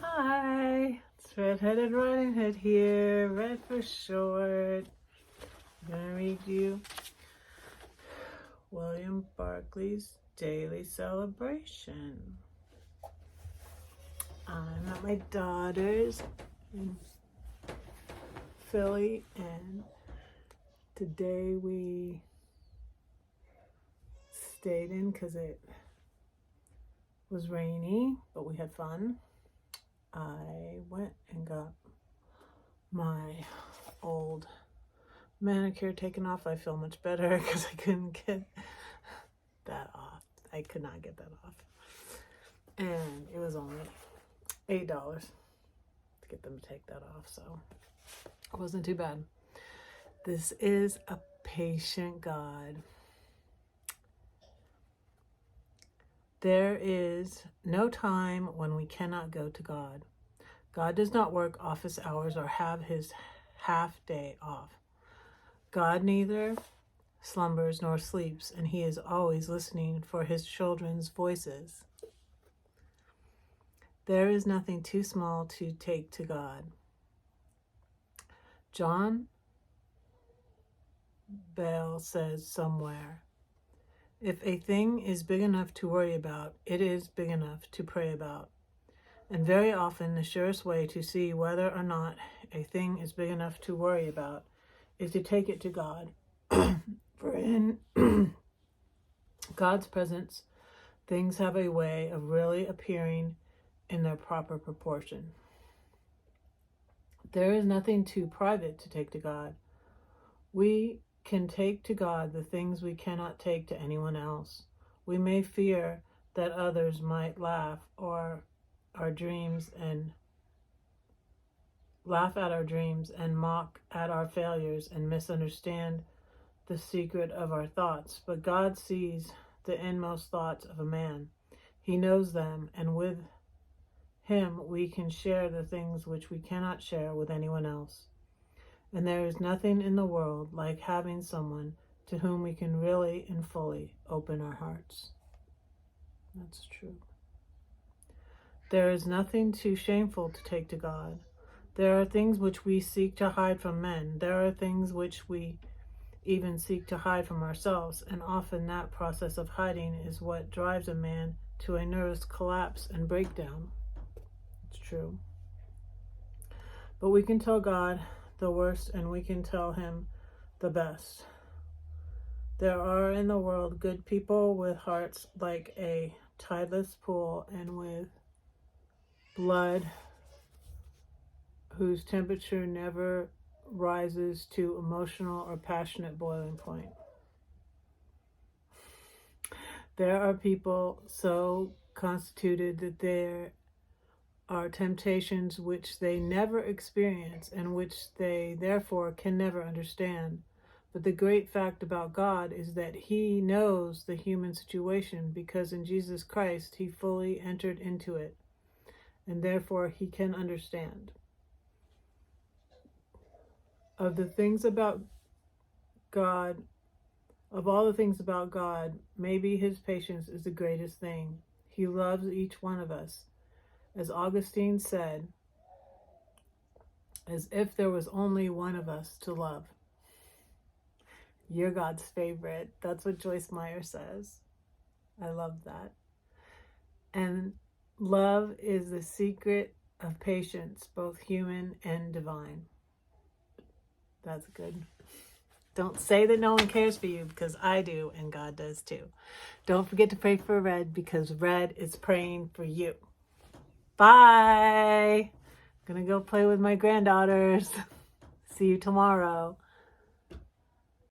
Hi, it's Red-Headed Riding Hood here, Red for short. I'm going to read you William Barclay's Daily Celebration. I'm at my daughter's in Philly, and today we stayed in because it was rainy, but we had fun. I went and got my old manicure taken off. I feel much better because I couldn't get that off. I could not get that off. And it was only $8 to get them to take that off, so it wasn't too bad. This is a patient God. There is no time when we cannot go to God. God does not work office hours or have his half day off. God neither slumbers nor sleeps, and he is always listening for his children's voices. There is nothing too small to take to God. John Bell says somewhere, if a thing is big enough to worry about, it is big enough to pray about. And very often the surest way to see whether or not a thing is big enough to worry about is to take it to God. For in God's presence, things have a way of really appearing in their proper proportion. There is nothing too private to take to God. We can take to God the things we cannot take to anyone else. We may fear that others might laugh at our dreams and mock at our failures and misunderstand the secret of our thoughts. But God sees the inmost thoughts of a man. He knows them, and with him we can share the things which we cannot share with anyone else. And there is nothing in the world like having someone to whom we can really and fully open our hearts. That's true. There is nothing too shameful to take to God. There are things which we seek to hide from men. There are things which we even seek to hide from ourselves, and often that process of hiding is what drives a man to a nervous collapse and breakdown. It's true. But we can tell God the worst, and we can tell him the best. There are in the world good people with hearts like a tideless pool and with blood whose temperature never rises to emotional or passionate boiling point. There are people so constituted that there are temptations which they never experience and which they therefore can never understand. But the great fact about God is that he knows the human situation, because in Jesus Christ he fully entered into it, and therefore he can understand. Of all the things about God, maybe his patience is the greatest thing. He loves each one of us, as Augustine said, as if there was only one of us to love. You're God's favorite. That's what Joyce Meyer says. I love that. And love is the secret of patience, both human and divine. That's good. Don't say that no one cares for you, because I do, and God does too. Don't forget to pray for Red, because Red is praying for you. Bye. I'm gonna go play with my granddaughters. See you tomorrow.